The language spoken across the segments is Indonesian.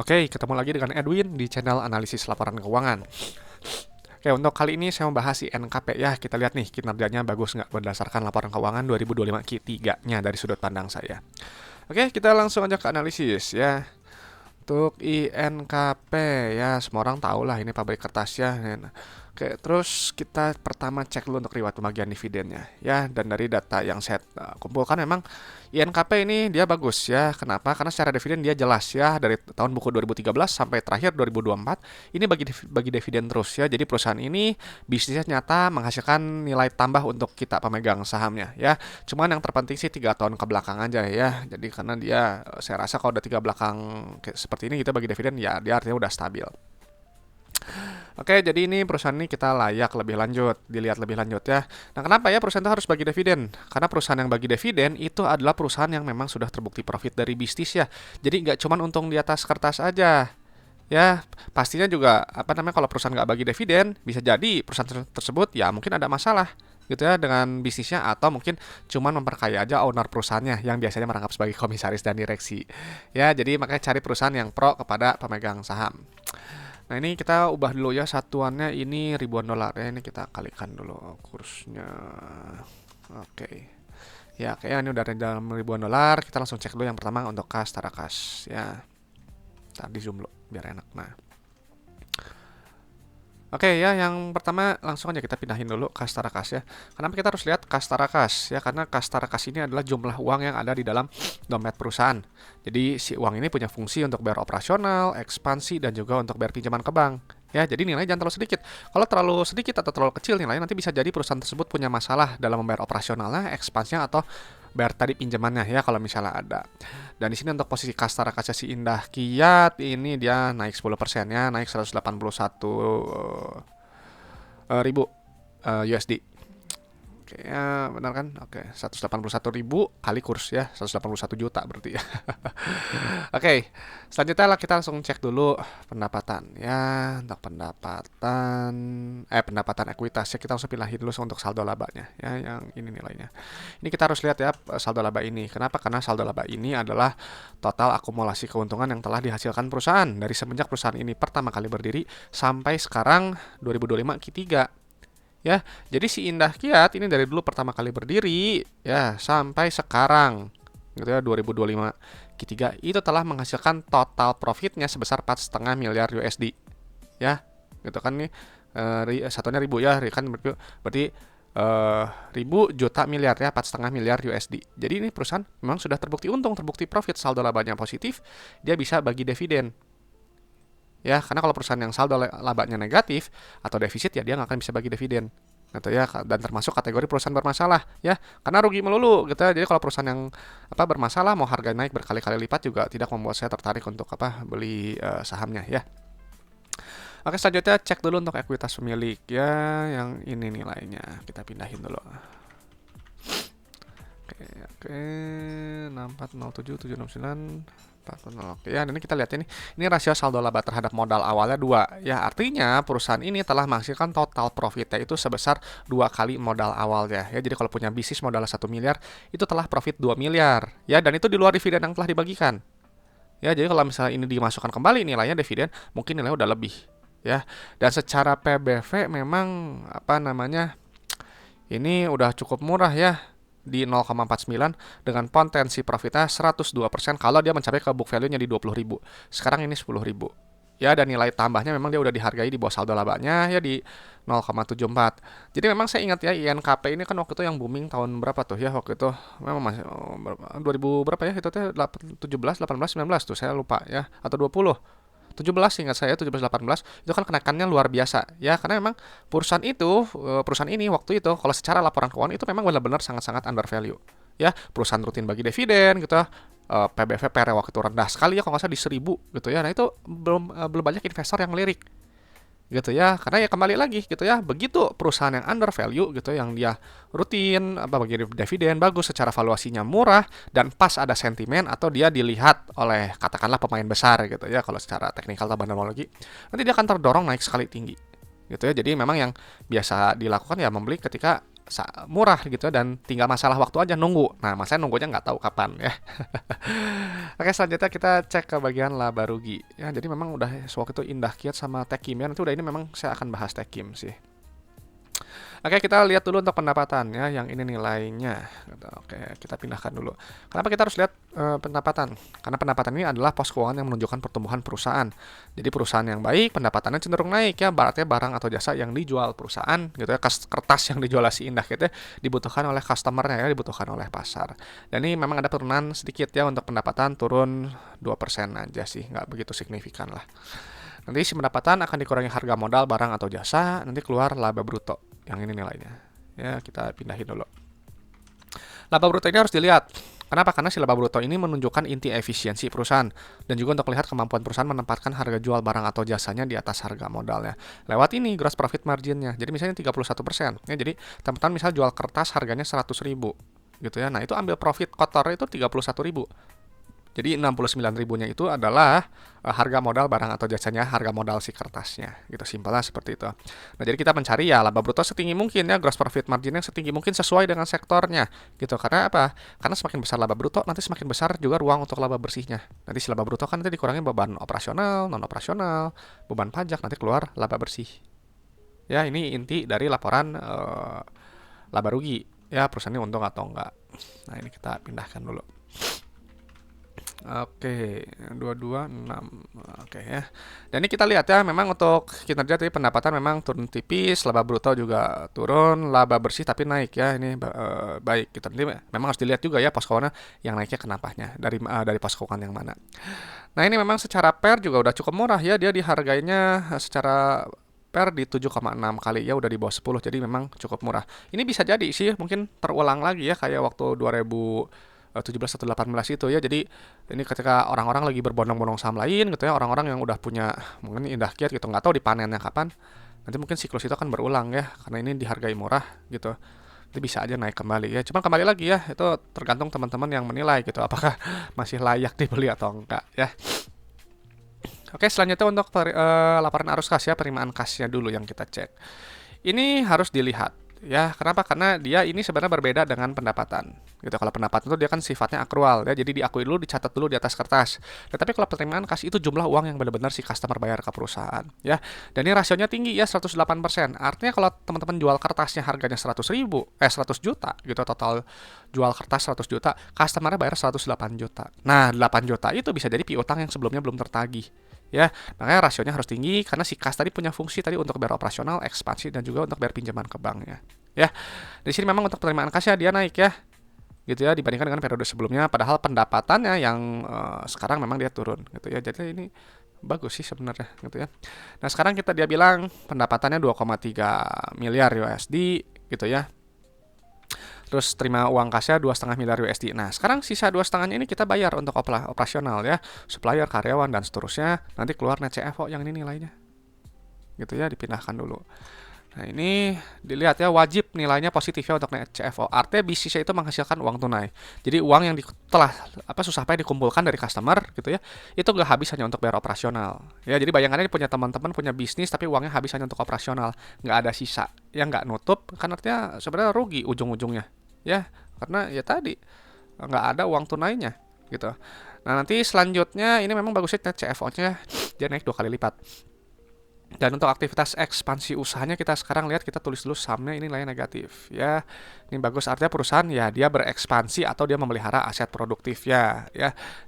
Oke, ketemu lagi dengan Edwin di channel analisis laporan keuangan. Oke, untuk kali ini saya membahas INKP ya. Kita lihat nih kinerjanya bagus nggak berdasarkan laporan keuangan 2025 Q3-nya dari sudut pandang saya. Oke, kita langsung aja ke analisis ya. Untuk INKP ya, semua orang tahu lah ini pabrik kertas ya. Oke, terus kita pertama cek dulu untuk riwayat pembagian dividennya ya. Dan dari data yang saya kumpulkan memang INKP ini dia bagus ya. Kenapa? Karena secara dividen dia jelas ya dari tahun buku 2013 sampai terakhir 2024 ini bagi dividen terus ya. Jadi perusahaan ini bisnisnya nyata menghasilkan nilai tambah untuk kita pemegang sahamnya ya. Cuman yang terpenting sih 3 tahun ke belakang aja ya. Jadi karena dia saya rasa kalau udah 3 belakang seperti ini kita bagi dividen ya dia artinya udah stabil. Oke, jadi ini perusahaan ini kita layak lebih lanjut, dilihat lebih lanjut ya. Nah, kenapa ya perusahaan itu harus bagi dividen? Karena perusahaan yang bagi dividen itu adalah perusahaan yang memang sudah terbukti profit dari bisnis ya. Jadi nggak cuma untung di atas kertas aja. Ya, pastinya juga kalau perusahaan nggak bagi dividen, bisa jadi perusahaan tersebut ya mungkin ada masalah gitu ya dengan bisnisnya atau mungkin cuma memperkaya aja owner perusahaannya yang biasanya merangkap sebagai komisaris dan direksi. Ya, jadi makanya cari perusahaan yang pro kepada pemegang saham. Nah, ini kita ubah dulu ya satuannya ini ribuan dolar ya. Ini kita kalikan dulu kursnya. Oke. Ya, kayaknya ini udah ada dalam ribuan dolar. Kita langsung cek dulu yang pertama untuk kas Tarakas ya. Tadi zoom dulu biar enak. Nah. Oke ya, yang pertama langsung aja kita pindahin dulu kas Tarakas ya. Kenapa kita harus lihat kas Tarakas ya? Karena kas Tarakas ini adalah jumlah uang yang ada di dalam dompet perusahaan. Jadi si uang ini punya fungsi untuk bayar operasional, ekspansi, dan juga untuk bayar pinjaman ke bank. Ya, jadi nilainya jangan terlalu sedikit. Kalau terlalu sedikit atau terlalu kecil nilainya nanti bisa jadi perusahaan tersebut punya masalah dalam membayar operasionalnya, ekspansinya atau bayar tadi pinjamannya ya kalau misalnya ada. Dan di sini untuk posisi Kastara Kaca si Indah Kiat ini dia naik 10% ya, naik 181 ribu USD. Oke, ya benar kan? Oke, 181 ribu kali kurs ya, 181 juta berarti ya. Oke, selanjutnya lah kita langsung cek dulu pendapatan ya. Untuk pendapatan ekuitas ya kita langsung pilahin dulu untuk saldo labanya ya, yang ini nilainya. Ini kita harus lihat ya saldo laba ini. Kenapa? Karena saldo laba ini adalah total akumulasi keuntungan yang telah dihasilkan perusahaan dari semenjak perusahaan ini pertama kali berdiri sampai sekarang 2025 Q3. Ya, jadi si Indah Kiat ini dari dulu pertama kali berdiri ya sampai sekarang gitu ya 2025 Q3 itu telah menghasilkan total profitnya sebesar 4,5 miliar USD ya gitu kan nih satunya ribu ya kan berarti ribu juta miliar ya 4,5 miliar USD. Jadi ini perusahaan memang sudah terbukti untung, terbukti profit, saldo labanya positif, dia bisa bagi dividen. Ya, karena kalau perusahaan yang saldo labanya negatif atau defisit ya dia nggak akan bisa bagi dividen gitu ya, dan termasuk kategori perusahaan bermasalah ya karena rugi melulu gitu ya. Jadi kalau perusahaan yang bermasalah mau harga naik berkali-kali lipat juga tidak membuat saya tertarik untuk beli sahamnya ya. Oke, selanjutnya cek dulu untuk ekuitas pemilik ya, yang ini nilainya kita pindahin dulu. Oke, 6407769 Oke ya, ini kita lihat ini rasio saldo laba terhadap modal awalnya 2 ya, artinya perusahaan ini telah menghasilkan total profitnya itu sebesar 2 kali modal awalnya ya. Jadi kalau punya bisnis modal 1 miliar itu telah profit 2 miliar ya, dan itu di luar dividen yang telah dibagikan ya. Jadi kalau misalnya ini dimasukkan kembali nilainya dividen mungkin nilainya udah lebih ya. Dan secara PBV memang ini udah cukup murah ya di 0,49 dengan potensi profitnya 102% kalau dia mencapai ke book value-nya di 20.000. Sekarang ini 10.000. Ya, dan nilai tambahnya memang dia udah dihargai di bawah saldo labanya ya di 0,74. Jadi memang saya ingat ya INKP ini kan waktu itu yang booming tahun berapa tuh ya, waktu itu memang masih 2000 berapa ya, itu tuh 17, 18, 19 tuh saya lupa ya, atau 20. 17 ingat saya 17-18 itu kan kenaikannya luar biasa ya, karena memang perusahaan ini waktu itu kalau secara laporan keuangan itu memang benar-benar sangat-sangat under value ya. Perusahaan rutin bagi dividen gitu, PBV PR waktu itu rendah sekali ya kalau nggak salah di 1000 gitu ya. Nah itu belum banyak investor yang lirik gitu ya, karena ya kembali lagi gitu ya, begitu perusahaan yang under value gitu yang dia rutin bagi dividen bagus, secara valuasinya murah dan pas ada sentimen atau dia dilihat oleh katakanlah pemain besar gitu ya, kalau secara teknikal atau teknologi nanti dia akan terdorong naik sekali tinggi gitu ya. Jadi memang yang biasa dilakukan ya membeli ketika murah gitu ya, dan tinggal masalah waktu aja nunggu. Nah, saya nunggunya nggak tahu kapan ya. Oke, selanjutnya kita cek ke bagian laba rugi. Ya, jadi memang udah sewaktu itu Indah Kiat sama Techim ya. Nanti udah ini memang saya akan bahas Techim sih. Oke, kita lihat dulu untuk pendapatan ya, yang ini nilainya. Oke, kita pindahkan dulu. Kenapa kita harus lihat pendapatan? Karena pendapatan ini adalah pos keuangan yang menunjukkan pertumbuhan perusahaan. Jadi perusahaan yang baik, pendapatannya cenderung naik ya, berarti barang atau jasa yang dijual perusahaan gitu ya, kertas yang dijual si Indah gitu ya, dibutuhkan oleh customernya ya, dibutuhkan oleh pasar. Dan ini memang ada penurunan sedikit ya, untuk pendapatan turun 2% aja sih, nggak begitu signifikan lah. Nanti si pendapatan akan dikurangi harga modal barang atau jasa, nanti keluar laba bruto. Yang ini nilainya. Ya, kita pindahin dulu. Laba bruto ini harus dilihat. Kenapa? Karena si laba bruto ini menunjukkan inti efisiensi perusahaan dan juga untuk melihat kemampuan perusahaan menempatkan harga jual barang atau jasanya di atas harga modalnya. Lewat ini gross profit marginnya. Jadi misalnya 31%. Ya, jadi teman-teman misal jual kertas harganya 100.000 gitu ya. Nah, itu ambil profit kotor itu 31.000. Jadi 69.000-nya itu adalah harga modal barang atau jasanya, harga modal si kertasnya. Gitu, simpelnya seperti itu. Nah, jadi kita mencari ya laba bruto setinggi mungkin ya, gross profit marginnya setinggi mungkin sesuai dengan sektornya. Gitu, karena apa? Karena semakin besar laba bruto, nanti semakin besar juga ruang untuk laba bersihnya. Nanti si laba bruto kan nanti dikurangi beban operasional, non-operasional, beban pajak, nanti keluar laba bersih. Ya, ini inti dari laporan laba rugi. Ya, perusahaannya untung atau enggak. Nah, ini kita pindahkan dulu. Oke, 226. Oke ya. Dan ini kita lihat ya, memang untuk kinerja tadi pendapatan memang turun tipis, laba bruto juga turun, laba bersih tapi naik ya. Ini baik. Kita nanti memang harus dilihat juga ya pos keuangan yang naiknya kenapanya, dari pos keuangan yang mana. Nah, ini memang secara PER juga udah cukup murah ya, dia dihargainya secara PER di 7,6 kali ya, udah di bawah 10, jadi memang cukup murah. Ini bisa jadi sih mungkin terulang lagi ya, kayak waktu 2017 atau 18 itu ya. Jadi ini ketika orang-orang lagi berbondong-bondong saham lain gitu ya, orang-orang yang udah punya mungkin Indah Kiat gitu, nggak tahu dipanennya kapan. Nanti mungkin siklus itu akan berulang ya, karena ini dihargai murah gitu. Nanti bisa aja naik kembali ya. Cuman kembali lagi ya, itu tergantung teman-teman yang menilai gitu, apakah masih layak dibeli atau enggak ya. Oke, selanjutnya untuk laporan arus kas ya, penerimaan kasnya dulu yang kita cek. Ini harus dilihat ya. Kenapa? Karena dia ini sebenarnya berbeda dengan pendapatan. Gitu. Kalau pendapatan itu dia kan sifatnya akrual ya, jadi diakui dulu, dicatat dulu di atas kertas. Tetapi kalau penerimaan kas itu jumlah uang yang benar-benar si customer bayar ke perusahaan ya. Dan ini rasionya tinggi ya, 108%. Artinya kalau teman-teman jual kertasnya harganya 100 juta gitu, total jual kertas 100 juta, customernya bayar 108 juta. Nah, 8 juta itu bisa jadi piutang yang sebelumnya belum tertagih. Ya, makanya rasionya harus tinggi karena si kas tadi punya fungsi tadi untuk bayar operasional, ekspansi, dan juga untuk bayar pinjaman ke banknya. Ya, di sini memang untuk penerimaan kasnya dia naik ya, gitu ya, dibandingkan dengan periode sebelumnya. Padahal pendapatannya yang sekarang memang dia turun, gitu ya. Jadi ini bagus sih sebenarnya, gitu ya. Nah, sekarang dia bilang pendapatannya 2,3 miliar USD, gitu ya. Terus terima uang kasnya 2,5 miliar USD. Nah, sekarang sisa 2,5-nya ini kita bayar untuk operasional ya, supplier, karyawan, dan seterusnya. Nanti keluar net CFO yang ini nilainya. Gitu ya, dipindahkan dulu. Nah, ini dilihat ya, wajib nilainya positif ya untuk net CFO. Artinya bisnisnya itu menghasilkan uang tunai. Jadi uang yang telah susah payah dikumpulkan dari customer gitu ya, itu nggak habis hanya untuk bayar operasional. Ya, jadi bayangannya punya teman-teman punya bisnis tapi uangnya habis hanya untuk operasional, nggak ada sisa. Ya nggak nutup, kan artinya sebenarnya rugi ujung-ujungnya. Ya, karena ya tadi nggak ada uang tunainya gitu. Nah, nanti selanjutnya ini memang bagusnya net CFO-nya dia naik 2 kali lipat. Dan untuk aktivitas ekspansi usahanya kita sekarang lihat, kita tulis dulu sahamnya ini nilainya negatif ya. Ini bagus, artinya perusahaan ya dia berekspansi atau dia memelihara aset produktif ya.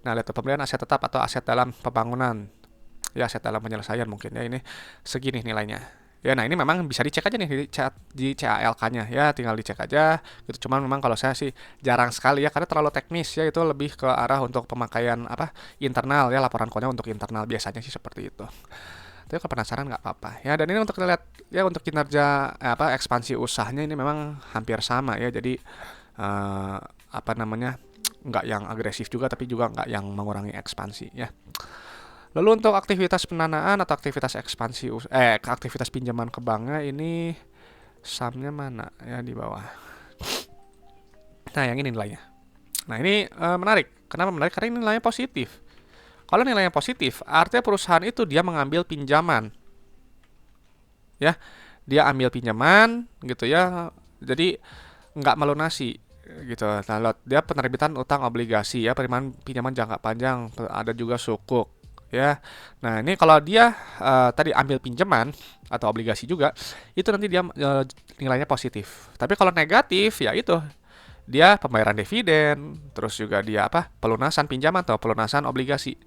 Nah, lihat pembelian aset tetap atau aset dalam pembangunan. Ya, aset dalam penyelesaian mungkin ya, ini segini nilainya. Ya, nah ini memang bisa dicek aja nih di CALK-nya ya, tinggal dicek aja gitu. Cuman memang kalau saya sih jarang sekali ya, karena terlalu teknis ya, itu lebih ke arah untuk pemakaian internal ya, laporan keuangan untuk internal biasanya sih seperti itu. Tapi kalau penasaran nggak apa-apa ya. Dan ini untuk lihat ya, untuk kinerja ekspansi usahanya ini memang hampir sama ya. Jadi nggak yang agresif juga, tapi juga nggak yang mengurangi ekspansi ya. Lalu untuk aktivitas pendanaan atau aktivitas ekspansi aktivitas pinjaman ke banknya ini sahamnya mana ya, di bawah. Nah, yang ini nilainya. Nah, ini menarik. Kenapa menarik? Karena ini nilainya positif. Kalau nilainya positif, artinya perusahaan itu dia mengambil pinjaman. Ya, dia ambil pinjaman gitu ya. Jadi nggak melunasi gitu. Nah, dia penerbitan utang obligasi ya, penerimaan pinjaman jangka panjang, ada juga sukuk ya. Nah, ini kalau dia tadi ambil pinjaman atau obligasi juga, itu nanti dia nilainya positif. Tapi kalau negatif ya itu dia pembayaran dividen, terus juga dia apa? Pelunasan pinjaman atau pelunasan obligasi.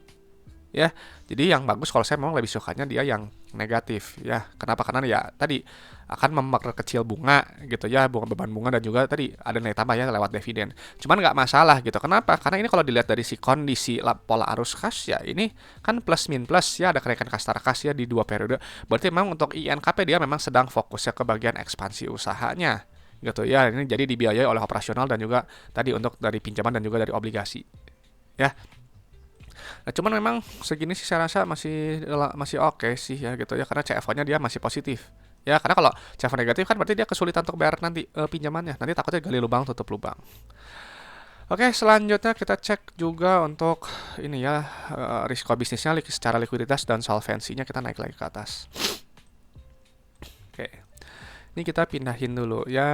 Ya, jadi yang bagus kalau saya memang lebih sukanya dia yang negatif ya. Kenapa? Karena ya tadi akan memperkecil bunga gitu ya, bunga beban bunga dan juga tadi ada nilai tambah ya lewat dividen. Cuman nggak masalah gitu. Kenapa? Karena ini kalau dilihat dari si kondisi pola arus kas ya ini kan plus min plus ya, ada kenaikan kastara kas ya di 2 periode. Berarti memang untuk INKP dia memang sedang fokusnya ke bagian ekspansi usahanya gitu ya. Ini jadi dibiayai oleh operasional dan juga tadi untuk dari pinjaman dan juga dari obligasi ya. Nah, cuman memang segini sih saya rasa masih masih oke sih ya gitu ya, karena CFO-nya dia masih positif. Ya, karena kalau CFO negatif kan berarti dia kesulitan untuk bayar nanti pinjamannya. Nanti takutnya gali lubang tutup lubang. Oke, selanjutnya kita cek juga untuk ini ya, risiko bisnisnya secara likuiditas dan solvensinya kita naik lagi ke atas. Oke. Ini kita pindahin dulu ya,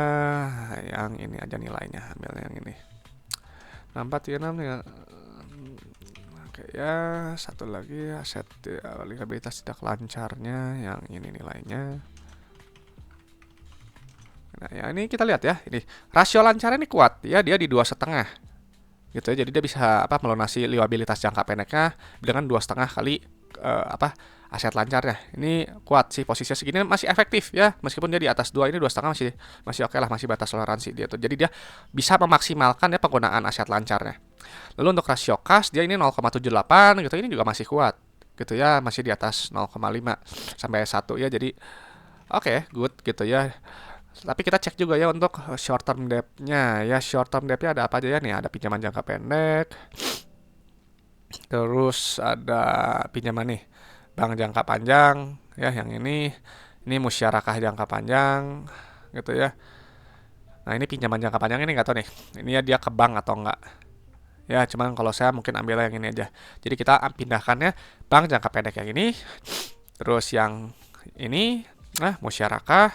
yang ini aja nilainya, ambil yang ini. 436 ya. Oke ya, satu lagi aset liabilitas tidak lancarnya, yang ini nilainya. Nah, ya ini kita lihat ya, ini rasio lancarnya ini kuat ya, dia di 2,5 gitu ya. Jadi dia bisa apa melunasi liabilitas jangka pendeknya dengan 2,5 kali apa aset lancarnya. Ini kuat sih, posisinya segini masih efektif ya, meskipun dia di atas 2, ini 2,5 masih masih oke lah, masih batas toleransi dia tuh. Jadi dia bisa memaksimalkan ya penggunaan aset lancarnya. Lalu untuk rasio kas dia ini 0,78 gitu, ini juga masih kuat gitu ya, masih di atas 0,5 sampai 1 ya. Jadi oke, good gitu ya. Tapi kita cek juga ya untuk short term debt-nya ya. Short term debt-nya ada apa aja ya nih? Ada pinjaman jangka pendek, terus ada pinjaman nih bank jangka panjang ya, yang ini musyarakah jangka panjang gitu ya. Nah, ini pinjaman jangka panjang ini nggak tahu nih. Ini ya dia ke bank atau enggak. Ya, cuman kalau saya mungkin ambil yang ini aja. Jadi kita pindahkannya bank jangka pendek yang ini, terus yang ini, nah musyarakah,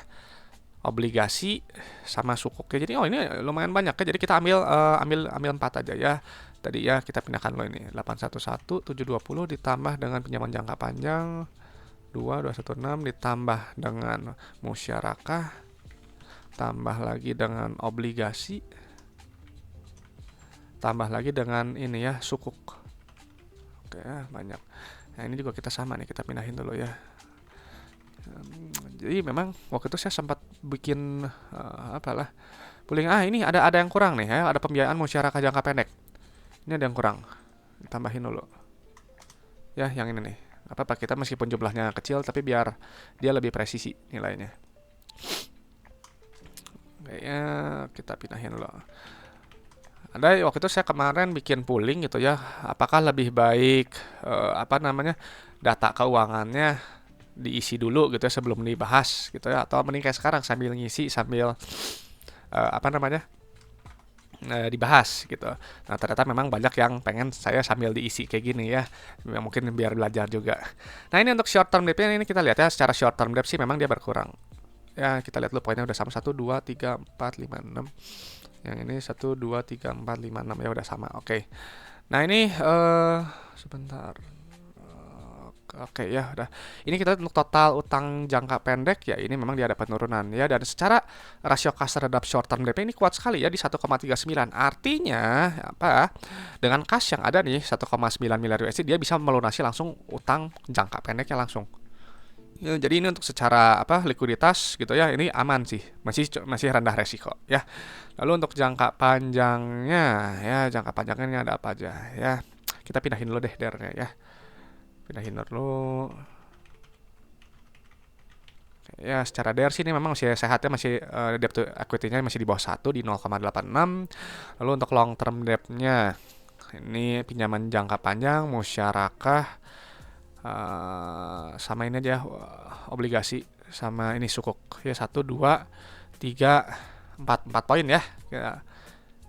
obligasi sama sukuk ya. Jadi ini lumayan banyak ya. Jadi kita ambil 4 aja ya. Tadi ya kita pindahkan lo ini 811 720 ditambah dengan pinjaman jangka panjang 2216 ditambah dengan musyarakah tambah lagi dengan obligasi tambah lagi dengan ini ya sukuk. Oke ya, banyak. Nah, ini juga kita sama nih, kita pindahin dulu ya. Jadi memang waktu itu saya sempat bikin apalah pooling, ini ada yang kurang nih ya, ada pembiayaan musyarakah jangka pendek. Ini ada yang kurang. Tambahin dulu. Ya, yang ini nih. Apa kita meskipun jumlahnya kecil tapi biar dia lebih presisi nilainya. Kayaknya kita pindahin dulu. Ada waktu itu saya kemarin bikin pooling gitu ya. Apakah lebih baik data keuangannya diisi dulu gitu ya sebelum dibahas gitu ya, atau mending kayak sekarang sambil ngisi sambil dibahas gitu. Nah, ternyata memang banyak yang pengen saya sambil diisi kayak gini ya. Mungkin biar belajar juga. Nah, ini untuk short term debt ini kita lihat ya, secara short term debt sih memang dia berkurang. Ya, kita lihat dulu poinnya udah sama 1 2 3 4 5 6. Yang ini 1 2 3 4 5 6 ya udah sama. Oke. Nah, ini sebentar. Oke ya udah. Ini kita untuk total utang jangka pendek ya, ini memang dia ada penurunan ya, dan secara rasio kas terhadap short term DP ini kuat sekali ya di 1,39. Artinya apa? Dengan kas yang ada nih 1,9 miliar USD dia bisa melunasi langsung utang jangka pendeknya langsung. Ya, jadi ini untuk secara likuiditas gitu ya, ini aman sih, masih rendah resiko ya. Lalu untuk jangka panjangnya ya, jangka panjangnya ini ada apa aja ya. Kita pindahin dulu deh dernya ya. Pindahin dulu. Ya, secara DER sih ini memang masih sehatnya, masih debt to equity-nya masih di bawah 1 di 0,86. Lalu untuk long term debt-nya ini pinjaman jangka panjang, musyarakah sama ini aja obligasi sama ini sukuk ya, 1 2 3 4 poin ya.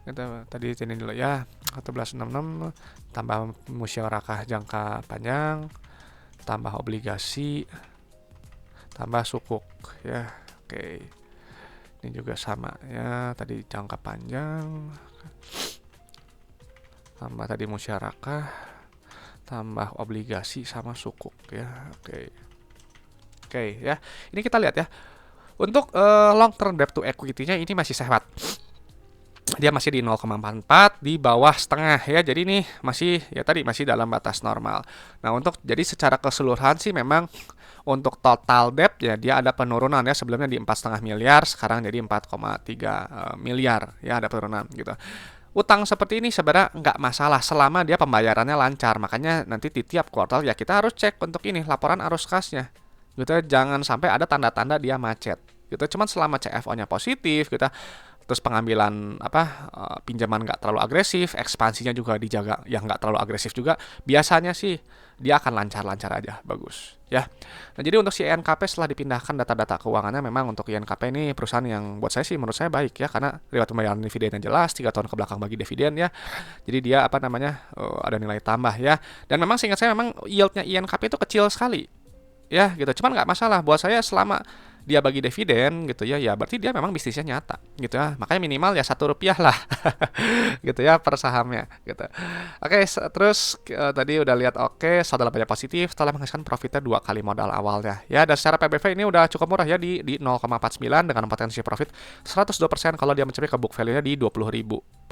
Kita tadi ini dulu ya, 1466 tambah musyarakah jangka panjang tambah obligasi tambah sukuk ya. Oke, Ini juga sama ya, tadi jangka panjang, tambah tadi musyarakah, tambah obligasi sama sukuk ya. Oke ya. Ini kita lihat ya. Untuk long term debt to equity-nya ini masih sehat. Dia masih di 0,44 di bawah setengah ya. Jadi ini masih ya tadi masih dalam batas normal. Nah, untuk jadi secara keseluruhan sih memang untuk total debt ya dia ada penurunan ya, sebelumnya di 4,5 miliar, sekarang jadi 4,3 miliar ya, ada penurunan gitu. Utang seperti ini sebenarnya nggak masalah selama dia pembayarannya lancar. Makanya nanti di tiap kuartal ya kita harus cek untuk ini laporan arus kasnya gitu. Jangan sampai ada tanda-tanda dia macet gitu. Cuman selama CFO-nya positif gitu, terus pengambilan pinjaman nggak terlalu agresif, ekspansinya juga dijaga yang nggak terlalu agresif juga, biasanya sih dia akan lancar-lancar aja, bagus ya. Nah, jadi untuk si INKP setelah dipindahkan data-data keuangannya, memang untuk INKP ini perusahaan yang buat saya sih, menurut saya baik ya, karena riwayat pembayaran dividennya jelas 3 tahun ke belakang bagi dividen ya. Jadi dia ada nilai tambah ya. Dan memang seingat saya memang yieldnya INKP itu kecil sekali ya gitu. Cuman nggak masalah buat saya selama dia bagi dividen gitu ya, ya berarti dia memang bisnisnya nyata gitu ya. Makanya minimal ya Rp1 lah gitu ya per sahamnya gitu. Oke, terus tadi udah lihat saldo labanya positif setelah menghasilkan profitnya 2 kali modal awalnya. Ya, dan secara PBV ini udah cukup murah ya di 0,49 dengan potensi profit 102% kalau dia mencapai ke book value-nya di 20.480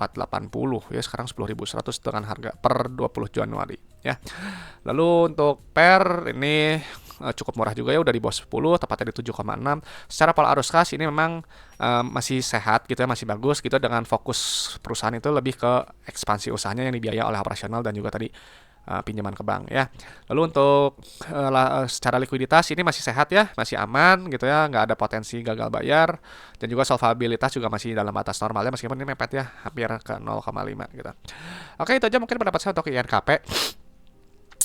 ya, sekarang 10.100 dengan harga per 20 Januari ya. Lalu untuk per ini cukup murah juga ya, udah di bawah 10, tepatnya di 7,6. Secara pola arus kas ini memang masih sehat gitu ya, masih bagus gitu, dengan fokus perusahaan itu lebih ke ekspansi usahanya yang dibiayai oleh operasional dan juga tadi pinjaman ke bank ya. Lalu untuk secara likuiditas ini masih sehat ya, masih aman gitu ya, nggak ada potensi gagal bayar, dan juga solvabilitas juga masih dalam batas normal ya, meskipun ini mepet ya, hampir ke 0,5 gitu. Oke, itu aja mungkin pendapat saya untuk INKP.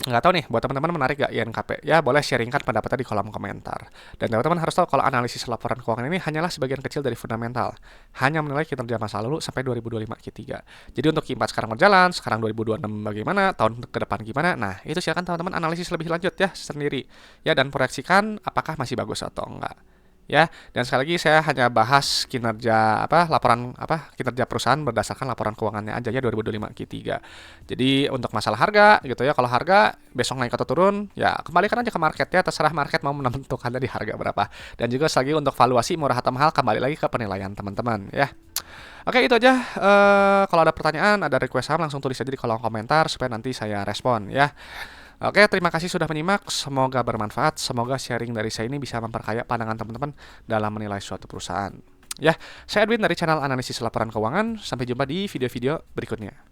Nggak tahu nih, buat teman-teman menarik gak INKP? Ya, boleh sharingkan pendapatnya di kolom komentar. Dan teman-teman harus tahu kalau analisis laporan keuangan ini hanyalah sebagian kecil dari fundamental. Hanya menilai kinerja masa lalu sampai 2025 Q3. Jadi untuk Q4 sekarang berjalan, sekarang 2026 bagaimana, tahun ke depan gimana, nah itu silakan teman-teman analisis lebih lanjut ya, sendiri. Ya, dan proyeksikan apakah masih bagus atau enggak. Ya, dan sekali lagi saya hanya bahas kinerja kinerja perusahaan berdasarkan laporan keuangannya aja ya 2025 Q3. Jadi untuk masalah harga gitu ya, kalau harga besok naik atau turun ya kembalikan aja ke market ya, terserah market mau menentukan di harga berapa. Dan juga sekali lagi untuk valuasi murah atau mahal kembali lagi ke penilaian teman-teman ya. Oke, itu aja. Kalau ada pertanyaan, ada request saham, langsung tulis aja di kolom komentar supaya nanti saya respon ya. Oke, terima kasih sudah menyimak. Semoga bermanfaat. Semoga sharing dari saya ini bisa memperkaya pandangan teman-teman dalam menilai suatu perusahaan. Ya, saya Edwin dari channel Analisis Laporan Keuangan. Sampai jumpa di video-video berikutnya.